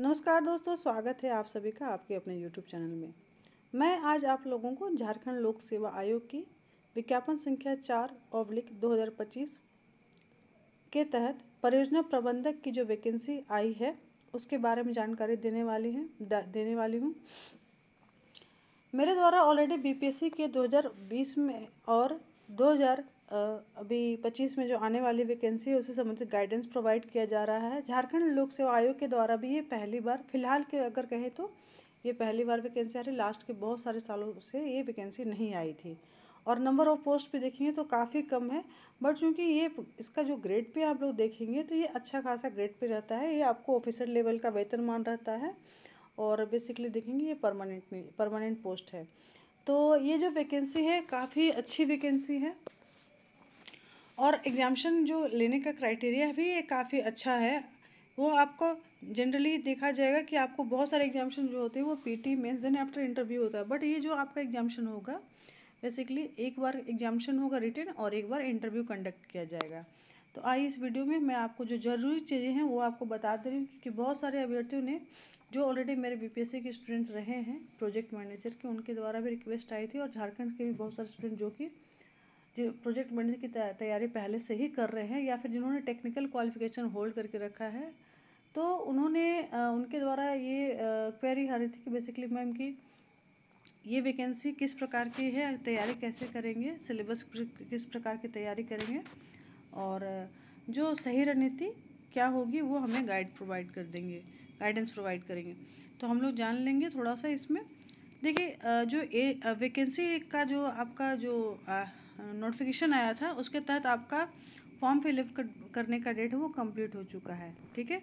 नमस्कार दोस्तों, स्वागत है आप सभी का आपके अपने YouTube चैनल में। मैं आज आप लोगों को झारखंड लोक सेवा आयोग की विज्ञापन संख्या 4/2025 के तहत परियोजना प्रबंधक की जो वैकेंसी आई है उसके बारे में जानकारी देने वाली हूँ। मेरे द्वारा ऑलरेडी बीपीएससी के 2020 में और 2025 में जो आने वाली वैकेंसी है उससे संबंधित गाइडेंस प्रोवाइड किया जा रहा है। झारखंड लोक सेवा आयोग के द्वारा भी ये पहली बार, फिलहाल के अगर कहें तो ये पहली बार वैकेंसी आ रही। लास्ट के बहुत सारे सालों से ये वैकेंसी नहीं आई थी और नंबर ऑफ पोस्ट भी देखेंगे तो काफ़ी कम है। बट चूँकि ये इसका जो ग्रेड पे आप लोग देखेंगे तो ये अच्छा खासा ग्रेड पे रहता है। ये आपको ऑफिसर लेवल का वेतनमान रहता है और बेसिकली देखेंगे ये परमानेंट पोस्ट है। तो ये जो वैकेंसी है काफ़ी अच्छी वैकेंसी है और एग्जामिशन जो लेने का क्राइटेरिया भी ये काफ़ी अच्छा है। वो आपको जनरली देखा जाएगा कि आपको बहुत सारे एग्जामिशन जो होते हैं वो PT mains then after interview होता है। बट ये जो आपका एग्जामिशन होगा बेसिकली एक बार एग्जामिशन होगा रिटन और एक बार इंटरव्यू कंडक्ट किया जाएगा। तो आइए इस वीडियो में मैं आपको जो ज़रूरी चीज़ें हैं वो आपको बता दे रही हूँ कि बहुत सारे अभ्यर्थियों ने जो ऑलरेडी मेरे बीपीएससी के स्टूडेंट्स रहे हैं प्रोजेक्ट मैनेजर के, उनके द्वारा भी रिक्वेस्ट आई थी और झारखंड के भी बहुत सारे स्टूडेंट जो कि प्रोजेक्ट मैनेजर की तैयारी पहले से ही कर रहे हैं या फिर जिन्होंने टेक्निकल क्वालिफिकेशन होल्ड करके रखा है, तो उन्होंने उनके द्वारा ये क्वेरी आ रही थी कि बेसिकली मैम की ये वैकेंसी किस प्रकार की है, तैयारी कैसे करेंगे, सिलेबस किस प्रकार की तैयारी करेंगे और जो सही रणनीति क्या होगी वो हमें गाइडेंस प्रोवाइड करेंगे। तो हम लोग जान लेंगे थोड़ा सा इसमें। देखिए जो वैकेंसी का जो आपका जो नोटिफिकेशन आया था उसके तहत आपका फॉर्म फिलअप करने का डेट है वो कंप्लीट हो चुका है। ठीक है,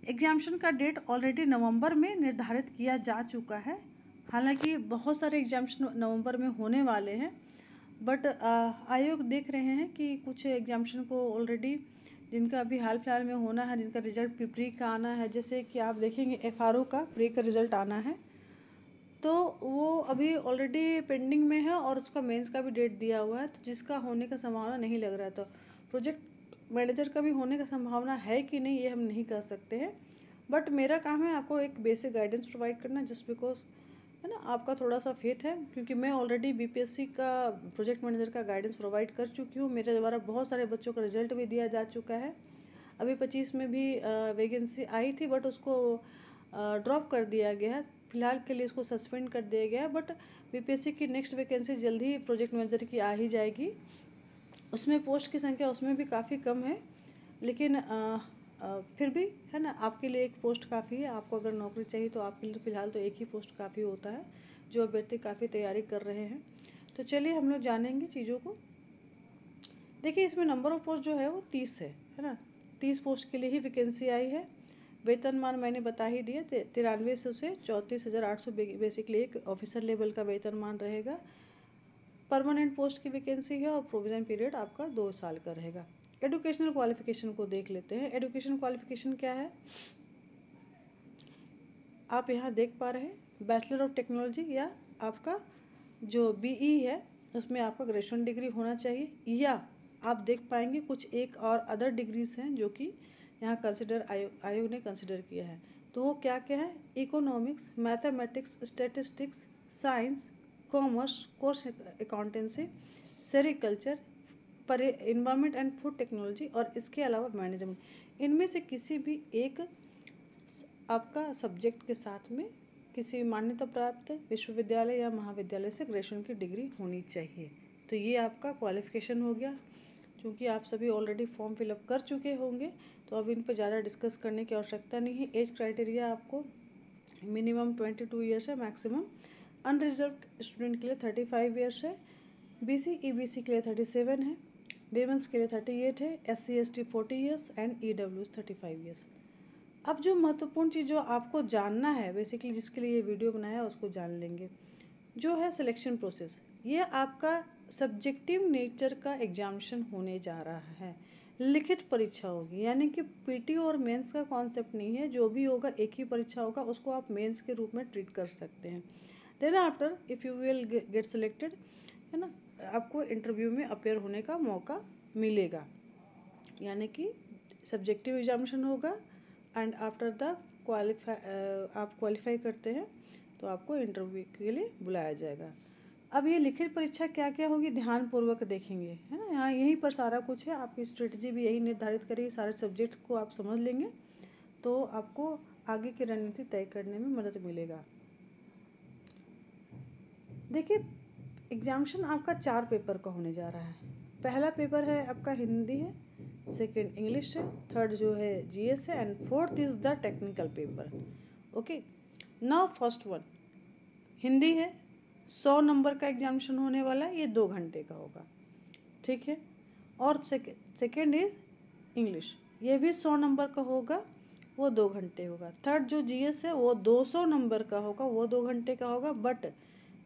एग्जामिशन का डेट ऑलरेडी नवंबर में निर्धारित किया जा चुका है। हालांकि बहुत सारे एग्जामिशन नवंबर में होने वाले हैं, बट आयोग देख रहे हैं कि कुछ एग्जामिशन को ऑलरेडी जिनका अभी हाल फिलहाल में होना है, जिनका रिजल्ट प्री का आना है, जैसे कि आप देखेंगे एफआरओ का प्री का रिजल्ट आना है तो वो अभी ऑलरेडी पेंडिंग में है और उसका मेंस का भी डेट दिया हुआ है, तो जिसका होने का संभावना नहीं लग रहा है। तो प्रोजेक्ट मैनेजर का भी होने का संभावना है कि नहीं ये हम नहीं कह सकते हैं, बट मेरा काम है आपको एक बेसिक गाइडेंस प्रोवाइड करना, जस्ट बिकॉज है ना आपका थोड़ा सा फेथ है, क्योंकि मैं ऑलरेडी बीपीएससी का प्रोजेक्ट मैनेजर का गाइडेंस प्रोवाइड कर चुकी हूँ। मेरे द्वारा बहुत सारे बच्चों का रिजल्ट भी दिया जा चुका है। अभी 25 में भी वैकेंसी आई थी बट उसको ड्रॉप कर दिया गया है, फिलहाल के लिए इसको सस्पेंड कर दिया गया है। बट बीपीएससी की नेक्स्ट वैकेंसी जल्द ही प्रोजेक्ट मैनेजर की आ ही जाएगी। उसमें पोस्ट की संख्या उसमें भी काफ़ी कम है, लेकिन फिर भी है ना आपके लिए एक पोस्ट काफ़ी है। आपको अगर नौकरी चाहिए तो आपके लिए फ़िलहाल तो एक ही पोस्ट काफ़ी होता है, जो अभ्यर्थी काफ़ी तैयारी कर रहे हैं। तो चलिए हम लोग जानेंगे चीज़ों को। देखिए इसमें नंबर ऑफ पोस्ट जो है वो 30 है ना। 30 पोस्ट के लिए ही वैकेंसी आई है। वेतनमान मैंने बता ही दिया, 9300 से 34,800 बेसिकली एक ऑफिसर लेवल का वेतनमान रहेगा। परमानेंट पोस्ट की वैकेंसी है और प्रोविजन पीरियड आपका 2 साल का रहेगा। एजुकेशनल क्वालिफिकेशन को देख लेते हैं। एजुकेशन क्वालिफिकेशन क्या है आप यहाँ देख पा रहे हैं, बैचलर ऑफ टेक्नोलॉजी या आपका जो बीई है उसमें आपका ग्रेजुएशन डिग्री होना चाहिए, या आप देख पाएंगे कुछ एक और अदर डिग्रीज हैं जो कि यहाँ आयोग ने कंसिडर किया है। तो वो क्या क्या है, economics, mathematics, statistics, science, commerce, course accountancy, sericulture, पर इन्वायरमेंट एंड फूड टेक्नोलॉजी और इसके अलावा मैनेजमेंट। इनमें से किसी भी एक आपका सब्जेक्ट के साथ में किसी मान्यता प्राप्त विश्वविद्यालय या महाविद्यालय से ग्रेजुएशन की डिग्री होनी चाहिए। तो ये आपका क्वालिफिकेशन हो गया। क्योंकि आप सभी ऑलरेडी फॉर्म फिलअप कर चुके होंगे तो अब इन पर ज़्यादा डिस्कस करने की आवश्यकता नहीं है। एज क्राइटेरिया आपको मिनिमम 22 ईयर्स है, मैक्सिमम अनरिजर्व स्टूडेंट के लिए 35 ईयर्स है, बीसी ईबीसी के लिए 37 है, वेमेंस के लिए 38 है, SC ST 40 years and EWS 35 years. अब जो महत्वपूर्ण चीज़ जो आपको जानना है बेसिकली जिसके लिए ये वीडियो बनाया है उसको जान लेंगे, जो है सिलेक्शन प्रोसेस। ये आपका सब्जेक्टिव नेचर का एग्जामिनेशन होने जा रहा है, लिखित परीक्षा होगी, यानी कि पीटी और मेंस का कॉन्सेप्ट नहीं है। जो भी होगा एक ही परीक्षा होगा, उसको आप मेंस के रूप में ट्रीट कर सकते हैं। Then after if you will get selected है ना, आपको इंटरव्यू में अपेयर होने का मौका मिलेगा, यानी कि सब्जेक्टिव एग्जामिनेशन होगा, एंड आफ्टर द आप क्वालिफाई करते हैं तो आपको इंटरव्यू के लिए बुलाया जाएगा। अब ये लिखित परीक्षा क्या क्या होगी ध्यानपूर्वक देखेंगे, है ना। यहाँ यहीं पर सारा कुछ है, आपकी स्ट्रेटजी भी यही निर्धारित करेगी। सारे सब्जेक्ट्स को आप समझ लेंगे तो आपको आगे की रणनीति तय करने में मदद मिलेगा। देखिए, एग्जामिनेशन आपका 4 पेपर का होने जा रहा है। पहला पेपर है आपका हिंदी है, सेकंड इंग्लिश है, थर्ड जो है जीएस है, and fourth is the technical paper. Okay, now first one Hindi है, 100 नंबर का एग्जामिनेशन होने वाला है, ये 2 घंटे का होगा, ठीक है। और सेकेंड इज इंग्लिश, ये भी 100 नंबर का होगा, वो 2 घंटे होगा। थर्ड जो जीएस है वो 200 नंबर का होगा, वो 2 घंटे का होगा। बट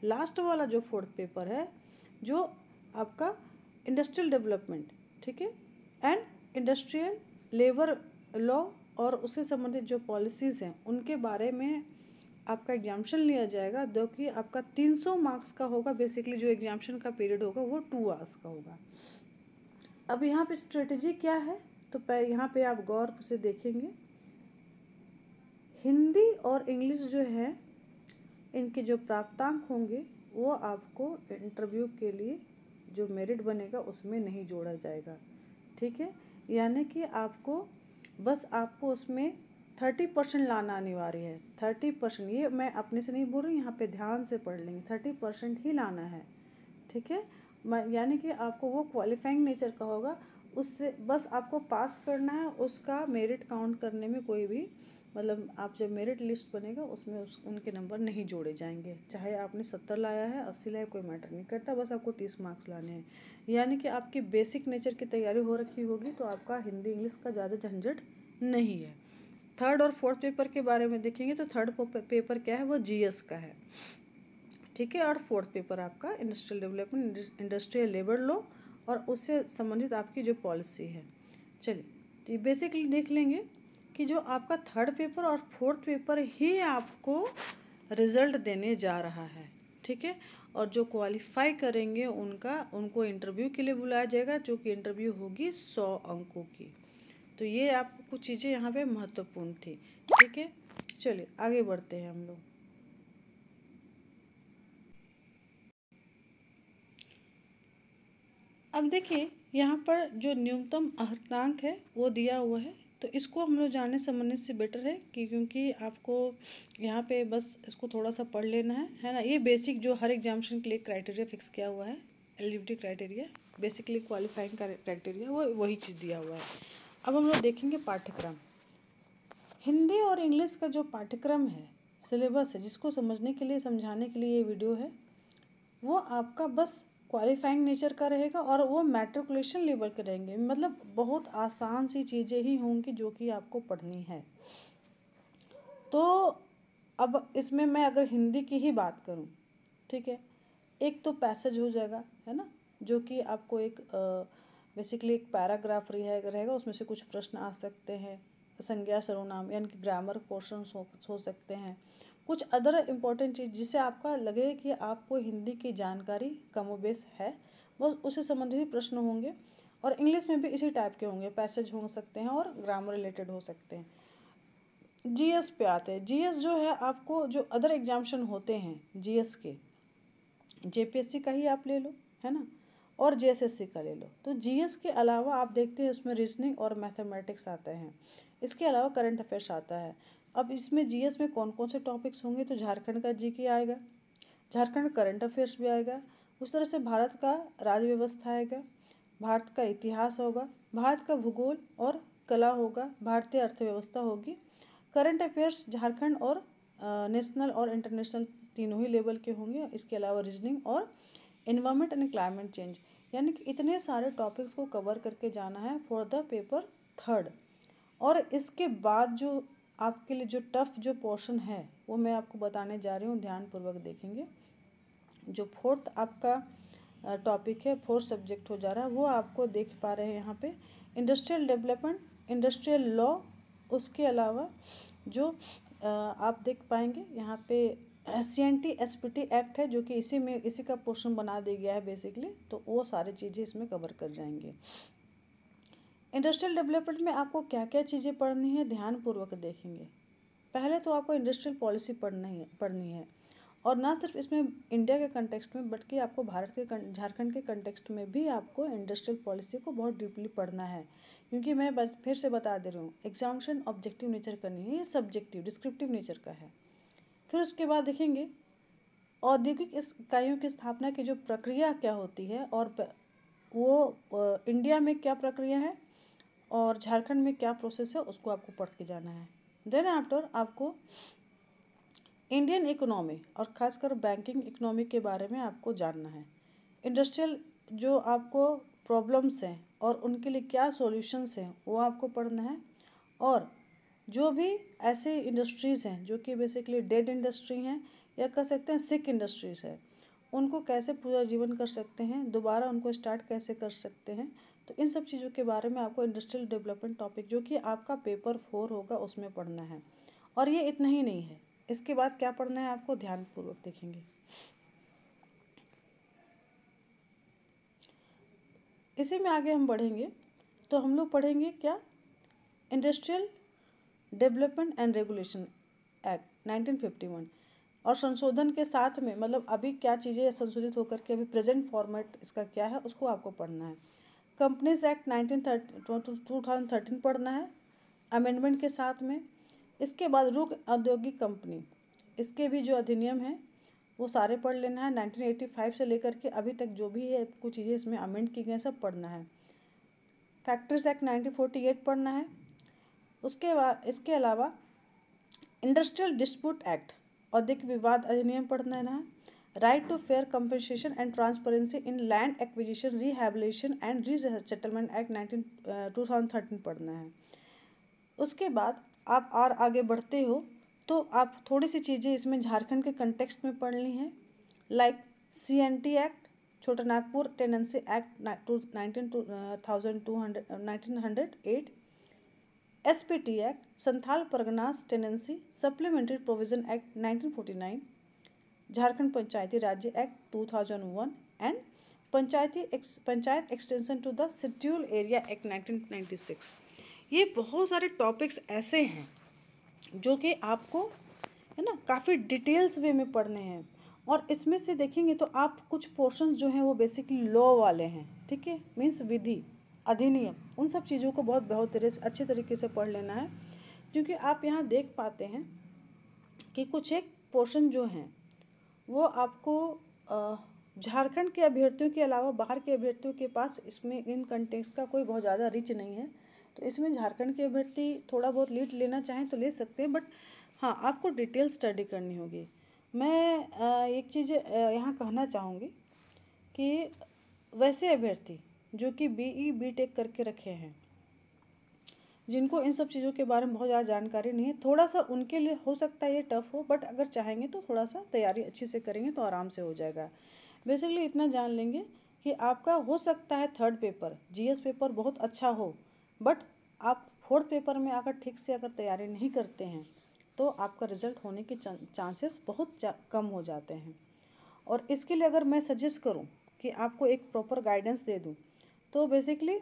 लास्ट वाला जो फोर्थ पेपर है जो आपका इंडस्ट्रियल डेवलपमेंट, ठीक है, एंड इंडस्ट्रियल लेबर लॉ और उससे संबंधित जो पॉलिसीज़ हैं उनके बारे में आपका एग्जामिनेशन लिया जाएगा, जो कि आपका 300 मार्क्स का होगा। बेसिकली जो एग्जामिनेशन का पीरियड होगा वो 2 आवर्स का होगा। अब यहाँ पे स्ट्रेटजी क्या है, तो यहाँ पे आप गौर से देखेंगे, हिंदी और इंग्लिश जो है इनके जो प्राप्तांक होंगे वो आपको इंटरव्यू के लिए जो मेरिट बनेगा उसमें नहीं जोड़ा जाएगा, ठीक है। यानी कि आपको उसमें 30% लाना अनिवार्य है। 30%, ये मैं अपने से नहीं बोल रही, यहाँ पे ध्यान से पढ़ लेंगे, 30% ही लाना है, ठीक है। यानी कि आपको वो क्वालिफाइंग नेचर का होगा, उससे बस आपको पास करना है, उसका मेरिट काउंट करने में कोई भी मतलब आप जब मेरिट लिस्ट बनेगा उसमें उनके नंबर नहीं जोड़े जाएंगे। चाहे आपने 70 लाया है, 80 लाया, कोई मैटर नहीं करता, बस आपको 30 मार्क्स लाने हैं। यानी कि आपकी बेसिक नेचर की तैयारी हो रखी होगी तो आपका हिंदी इंग्लिश का ज़्यादा झंझट नहीं है। थर्ड और फोर्थ पेपर के बारे में देखेंगे तो थर्ड पेपर क्या है, वो जीएस का है, ठीक है। और फोर्थ पेपर आपका industrial development, industrial labour law और उससे संबंधित आपकी जो पॉलिसी है। चलिए, तो ये बेसिकली देख लेंगे कि जो आपका थर्ड पेपर और फोर्थ पेपर ही आपको रिजल्ट देने जा रहा है, ठीक है। और जो क्वालिफाई करेंगे उनको इंटरव्यू के लिए बुलाया जाएगा, जो कि इंटरव्यू होगी 100 अंकों की। तो ये आपको कुछ चीज़ें यहाँ पे महत्वपूर्ण थी, ठीक है। चलिए आगे बढ़ते हैं हम लोग। अब देखिए, यहाँ पर जो न्यूनतम अर्हतांक है वो दिया हुआ है, तो इसको हम लोग जानने समझने से बेटर है कि क्योंकि आपको यहाँ पे बस इसको थोड़ा सा पढ़ लेना है ना। ये बेसिक जो हर एग्जामिनेशन के लिए क्राइटेरिया फिक्स किया हुआ है, eligibility criteria, basically qualifying criteria, वो वही चीज़ दिया हुआ है। अब हम लोग देखेंगे पाठ्यक्रम। हिंदी और इंग्लिश का जो पाठ्यक्रम है, सिलेबस है, जिसको समझने के लिए समझाने के लिए ये वीडियो है, वो आपका बस क्वालिफाइंग नेचर का रहेगा और वो मैट्रिकुलेशन लेवल के रहेंगे। मतलब बहुत आसान सी चीज़ें ही होंगी जो कि आपको पढ़नी है। तो अब इसमें मैं अगर हिंदी की ही बात करूं, ठीक है, एक तो पैसेज हो जाएगा, है ना, जो कि आपको एक बेसिकली एक पैराग्राफ रहेगा, उसमें से कुछ प्रश्न आ सकते हैं। संज्ञा सर्वनाम यानी कि ग्रामर पोर्शन हो सकते हैं। कुछ अदर इम्पोर्टेंट चीज़ जिससे आपका लगे कि आपको हिंदी की जानकारी कमोबेश है, बस उससे संबंधित ही प्रश्न होंगे। और इंग्लिश में भी इसी टाइप के होंगे, पैसेज हो सकते हैं और ग्रामर रिलेटेड हो सकते हैं। जीएस पे आते हैं। जीएस जो है आपको जो अदर एग्जामिनेशन होते हैं जीएस के, जेपीएससी का ही आप ले लो, है ना, और जेएसएससी का ले लो, तो जीएस के अलावा आप देखते हैं उसमें रीजनिंग और मैथमेटिक्स आते हैं। इसके अलावा करंट अफेयर्स आता है। अब इसमें जीएस में कौन कौन से टॉपिक्स होंगे, तो झारखंड का जीके आएगा, झारखंड करंट अफेयर्स भी आएगा, उस तरह से भारत का राज्य व्यवस्था आएगा, भारत का इतिहास होगा, भारत का भूगोल और कला होगा, भारतीय अर्थव्यवस्था होगी। करंट अफेयर्स झारखंड और नेशनल और इंटरनेशनल तीनों ही लेवल के होंगे। इसके अलावा रीजनिंग और एनवायरनमेंट एंड क्लाइमेट चेंज, यानी कि इतने सारे टॉपिक्स को कवर करके जाना है फॉर द पेपर थर्ड। और इसके बाद जो आपके लिए जो टफ जो पोर्शन है वो मैं आपको बताने जा रही हूँ, ध्यानपूर्वक देखेंगे। जो फोर्थ आपका टॉपिक है, फोर्थ सब्जेक्ट हो जा रहा है, वो आपको देख पा रहे हैं यहाँ पे इंडस्ट्रियल डेवलपमेंट, इंडस्ट्रियल लॉ। उसके अलावा जो आप देख पाएंगे यहाँ पे CNT SPT एक्ट है, जो कि इसी का पोर्शन बना दिया गया है बेसिकली, तो वो सारी चीज़ें इसमें कवर कर जाएंगे। इंडस्ट्रियल डेवलपमेंट में आपको क्या क्या चीज़ें पढ़नी है, ध्यानपूर्वक देखेंगे। पहले तो आपको इंडस्ट्रियल पॉलिसी पढ़नी है और ना सिर्फ इसमें इंडिया के कंटेक्स्ट में बल्कि आपको भारत के झारखंड के कंटेक्स्ट में भी आपको इंडस्ट्रियल पॉलिसी को बहुत डीपली पढ़ना है, क्योंकि मैं फिर से बता दे रही हूँ, एग्जामिनेशन ऑब्जेक्टिव नेचर का नहीं है, ये सब्जेक्टिव डिस्क्रिप्टिव नेचर का है। फिर उसके बाद देखेंगे औद्योगिक इकाइयों की स्थापना की जो प्रक्रिया क्या होती है और वो इंडिया में क्या प्रक्रिया है और झारखंड में क्या प्रोसेस है, उसको आपको पढ़ के जाना है। देन आफ्टर आपको इंडियन इकोनॉमी और खासकर बैंकिंग इकोनॉमी के बारे में आपको जानना है। इंडस्ट्रियल जो आपको प्रॉब्लम्स हैं और उनके लिए क्या सॉल्यूशंस हैं वो आपको पढ़ना है। और जो भी ऐसे इंडस्ट्रीज़ हैं जो कि बेसिकली डेड इंडस्ट्री हैं या कह सकते हैं सिक इंडस्ट्रीज़ है, उनको कैसे पूरा जीवन कर सकते हैं, दोबारा उनको स्टार्ट कैसे कर सकते हैं, तो इन सब चीज़ों के बारे में आपको इंडस्ट्रियल डेवलपमेंट टॉपिक जो कि आपका पेपर 4 होगा उसमें पढ़ना है। और ये इतना ही नहीं है, इसके बाद क्या पढ़ना है आपको ध्यानपूर्वक देखेंगे। इसी में आगे हम बढ़ेंगे तो हम लोग पढ़ेंगे क्या, industrial development and regulation act 1951 और संशोधन के साथ में मतलब अभी क्या चीज़ें संशोधित होकर के अभी प्रेजेंट फॉर्मेट इसका क्या है उसको आपको पढ़ना है। कंपनीज एक्ट 2013 पढ़ना है अमेंडमेंट के साथ में। इसके बाद रुक औद्योगिक कंपनी, इसके भी जो अधिनियम है वो सारे पढ़ लेना है। 1985 से लेकर के अभी तक जो भी है कुछ चीज़ें इसमें अमेंड की गई सब पढ़ना है। फैक्ट्रीज एक्ट 1948 पढ़ना है। उसके बाद इसके अलावा इंडस्ट्रियल डिस्प्यूट एक्ट औद्योगिक विवाद अधिनियम पढ़ना है ना। Right to fair compensation and transparency in land acquisition rehabilitation and resettlement act 2013 पढ़ना है। उसके बाद आप और आगे बढ़ते हो तो आप थोड़ी सी चीज़ें इसमें झारखंड के कंटेक्स्ट में पढ़नी है, like CNT act, Chota Nagpur tenancy act 1908, SPT act, Santhal Parganas tenancy supplementary provision act 1949, Jharkhand panchayati Rajya act 2001 and panchayat extension to the schedule area act 1996। ये बहुत सारे टॉपिक्स ऐसे हैं जो कि आपको है ना काफ़ी डिटेल्स वे में पढ़ने हैं। और इसमें से देखेंगे तो आप कुछ पोर्शन जो हैं वो बेसिकली लॉ वाले हैं, ठीक है, मीन्स विधि अधिनियम, उन सब चीज़ों को बहुत अच्छे तरीके से पढ़ लेना है। क्योंकि आप यहाँ देख पाते हैं कि कुछ एक पोर्शन जो हैं वो आपको झारखंड के अभ्यर्थियों के अलावा बाहर के अभ्यर्थियों के पास इसमें इन कंटेक्स्ट का कोई बहुत ज़्यादा रिच नहीं है, तो इसमें झारखंड के अभ्यर्थी थोड़ा बहुत लीड लेना चाहें तो ले सकते हैं, बट हाँ आपको डिटेल स्टडी करनी होगी। मैं एक चीज़ यहाँ कहना चाहूँगी कि वैसे अभ्यर्थी जो कि BE BTech करके रखे हैं, जिनको इन सब चीज़ों के बारे में बहुत ज़्यादा जानकारी नहीं है, थोड़ा सा उनके लिए हो सकता है ये टफ हो, बट अगर चाहेंगे तो थोड़ा सा तैयारी अच्छे से करेंगे तो आराम से हो जाएगा। बेसिकली इतना जान लेंगे कि आपका हो सकता है थर्ड पेपर GS पेपर बहुत अच्छा हो, बट आप फोर्थ पेपर में अगर ठीक से अगर तैयारी नहीं करते हैं तो आपका रिजल्ट होने के चांसेस बहुत कम हो जाते हैं। और इसके लिए अगर मैं सजेस्ट करूं कि आपको एक प्रॉपर गाइडेंस दे दूं तो बेसिकली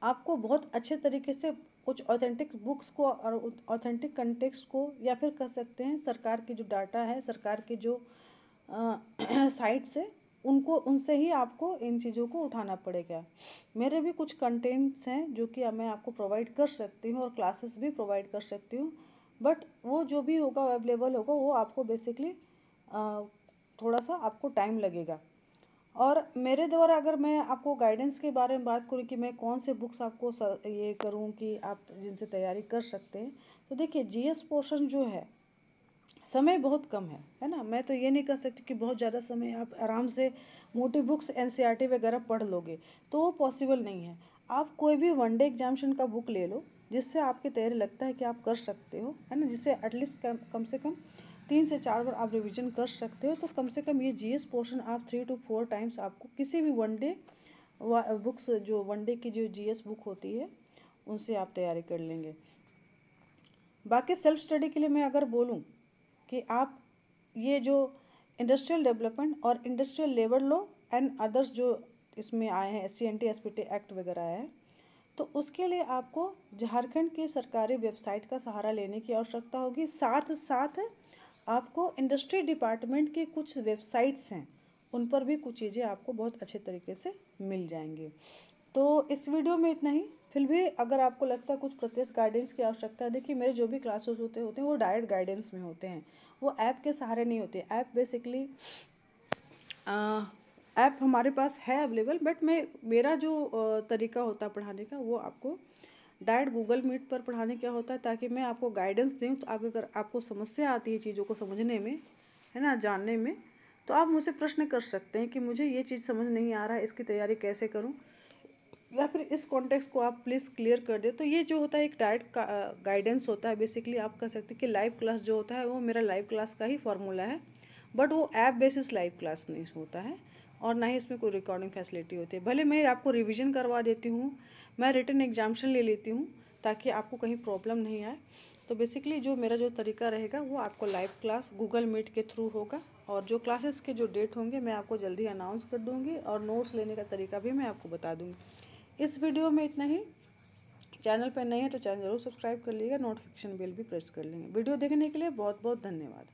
आपको बहुत अच्छे तरीके से कुछ ऑथेंटिक बुक्स को और ऑथेंटिक कंटेक्स्ट को या फिर कह सकते हैं सरकार की जो डाटा है, सरकार की जो साइट्स है, उनसे ही आपको इन चीज़ों को उठाना पड़ेगा। मेरे भी कुछ कंटेंट्स हैं जो कि मैं आपको प्रोवाइड कर सकती हूँ और क्लासेस भी प्रोवाइड कर सकती हूँ, बट वो जो भी होगा अवेलेबल होगा वो आपको बेसिकली थोड़ा सा आपको टाइम लगेगा। और मेरे द्वारा अगर मैं आपको गाइडेंस के बारे में बात करूँ कि मैं कौन से बुक्स आपको ये करूँ कि आप जिनसे तैयारी कर सकते हैं, तो देखिए GS पोर्शन जो है समय बहुत कम है ना। मैं तो ये नहीं कह सकती कि बहुत ज़्यादा समय आप आराम से मोटी बुक्स NCERT वगैरह पढ़ लोगे, तो वो पॉसिबल नहीं है। आप कोई भी वनडे एग्जामिनेशन का बुक ले लो जिससे आपकी तैयारी लगता है कि आप कर सकते हो, है ना, जिससे एटलीस्ट कम से कम 3 से 4 बार आप रिवीजन कर सकते हो। तो कम से कम ये GS पोर्शन आप 3 to 4 टाइम्स आपको किसी भी वनडे बुक्स जो वनडे की जो GS बुक होती है उनसे आप तैयारी कर लेंगे। बाकी सेल्फ स्टडी के लिए मैं अगर बोलूँ कि आप ये जो इंडस्ट्रियल डेवलपमेंट और industrial labour law and others जो इसमें आए हैं SCNT SPT एक्ट वगैरह आए हैं, तो उसके लिए आपको झारखंड की सरकारी वेबसाइट का सहारा लेने की आवश्यकता होगी। साथ साथ आपको इंडस्ट्री डिपार्टमेंट की कुछ वेबसाइट्स हैं, उन पर भी कुछ चीज़ें आपको बहुत अच्छे तरीके से मिल जाएंगी। तो इस वीडियो में इतना ही। फिर भी अगर आपको लगता है कुछ प्रत्यक्ष गाइडेंस की आवश्यकता है, देखिए मेरे जो भी क्लासेस होते हैं वो डायरेक्ट गाइडेंस में होते हैं, वो ऐप के सहारे नहीं होते। ऐप बेसिकली ऐप हमारे पास है अवेलेबल, बट मेरा जो तरीका होता है पढ़ाने का वो आपको डायरेक्ट गूगल मीट पर पढ़ाने क्या होता है, ताकि मैं आपको गाइडेंस दूँ। तो अगर आपको समस्या आती है चीज़ों को समझने में, है ना, जानने में, तो आप मुझसे प्रश्न कर सकते हैं कि मुझे ये चीज़ समझ नहीं आ रहा है, इसकी तैयारी कैसे करूँ, या फिर इस कॉन्टेक्स्ट को आप प्लीज़ क्लियर कर दे। तो ये जो होता है एक डायरेक्ट गाइडेंस होता है। बेसिकली आप कह सकते हैं कि लाइव क्लास जो होता है वो मेरा लाइव क्लास का ही फॉर्मूला है, बट वो ऐप बेसिस लाइव क्लास नहीं होता है, और ना ही इसमें कोई रिकॉर्डिंग फैसिलिटी होती है। भले मैं आपको रिवीजन करवा देती हूँ, मैं रिटन एग्जामिनेशन ले लेती हूँ, ताकि आपको कहीं प्रॉब्लम नहीं आए। तो बेसिकली जो मेरा जो तरीका रहेगा वो आपको लाइव क्लास गूगल मीट के थ्रू होगा, और जो क्लासेस के जो डेट होंगे मैं आपको जल्दी अनाउंस कर दूँगी, और नोट्स लेने का तरीका भी मैं आपको बता दूँगी। इस वीडियो में इतना ही। चैनल पर नए हैं तो चैनल जरूर सब्सक्राइब कर लीजिएगा, नोटिफिकेशन बेल भी प्रेस कर लेंगे। वीडियो देखने के लिए बहुत बहुत धन्यवाद।